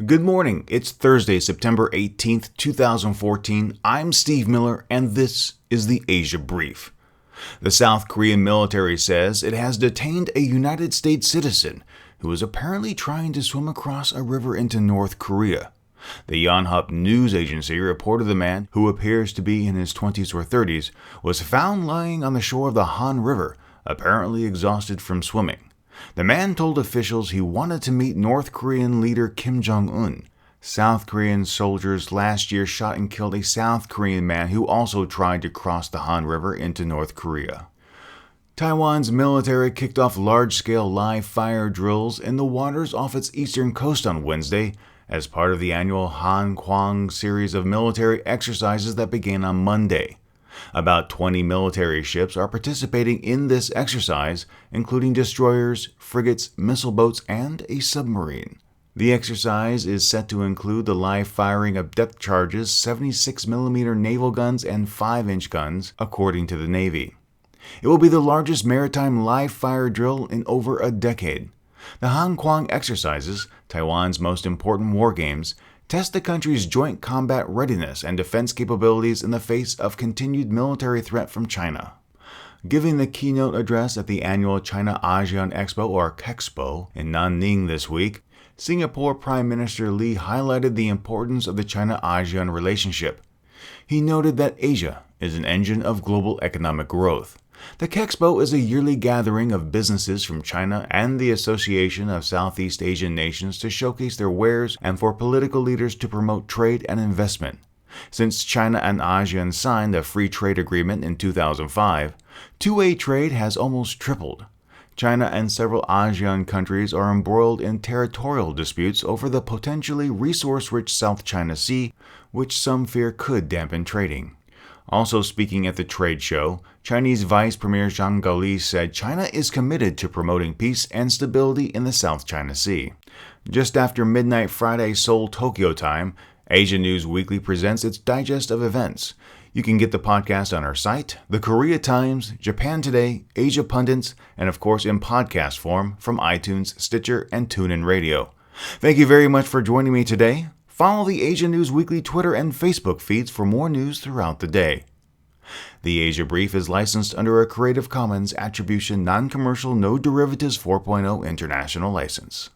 Good morning. It's Thursday, September 18th, 2014. I'm Steve Miller, and this is the Asia Brief. The South Korean military says it has detained a United States citizen who was apparently trying to swim across a river into North Korea. The Yonhap news agency reported the man, who appears to be in his 20s or 30s, was found lying on the shore of the Han River, apparently exhausted from swimming. The man told officials he wanted to meet North Korean leader Kim Jong-un. South Korean soldiers last year shot and killed a South Korean man who also tried to cross the Han River into North Korea. Taiwan's military kicked off large-scale live fire drills in the waters off its eastern coast on Wednesday as part of the annual Han Kwang series of military exercises that began on Monday. About 20 military ships are participating in this exercise, including destroyers, frigates, missile boats, and a submarine. The exercise is set to include the live firing of depth charges, 76mm naval guns, and 5-inch guns, according to the Navy. It will be the largest maritime live fire drill in over a decade. The Han Kwang exercises, Taiwan's most important war games, test the country's joint combat readiness and defense capabilities in the face of continued military threat from China. Giving the keynote address at the annual China-ASEAN Expo, or CAEXPO, in Nanning this week, Singapore Prime Minister Lee highlighted the importance of the China-ASEAN relationship. He noted that Asia is an engine of global economic growth. The CAEXPO is a yearly gathering of businesses from China and the Association of Southeast Asian Nations to showcase their wares and for political leaders to promote trade and investment. Since China and ASEAN signed a free trade agreement in 2005, two-way trade has almost tripled. China and several ASEAN countries are embroiled in territorial disputes over the potentially resource-rich South China Sea, which some fear could dampen trading. Also speaking at the trade show, Chinese Vice Premier Zhang Gaoli said China is committed to promoting peace and stability in the South China Sea. Just after midnight Friday Seoul, Tokyo time, Asia News Weekly presents its digest of events. You can get the podcast on our site, the Korea Times, Japan Today, Asia Pundits, and of course in podcast form from iTunes, Stitcher, and TuneIn Radio. Thank you very much for joining me today. Follow the Asia News Weekly Twitter and Facebook feeds for more news throughout the day. The Asia Brief is licensed under a Creative Commons Attribution Non-Commercial No Derivatives 4.0 International License.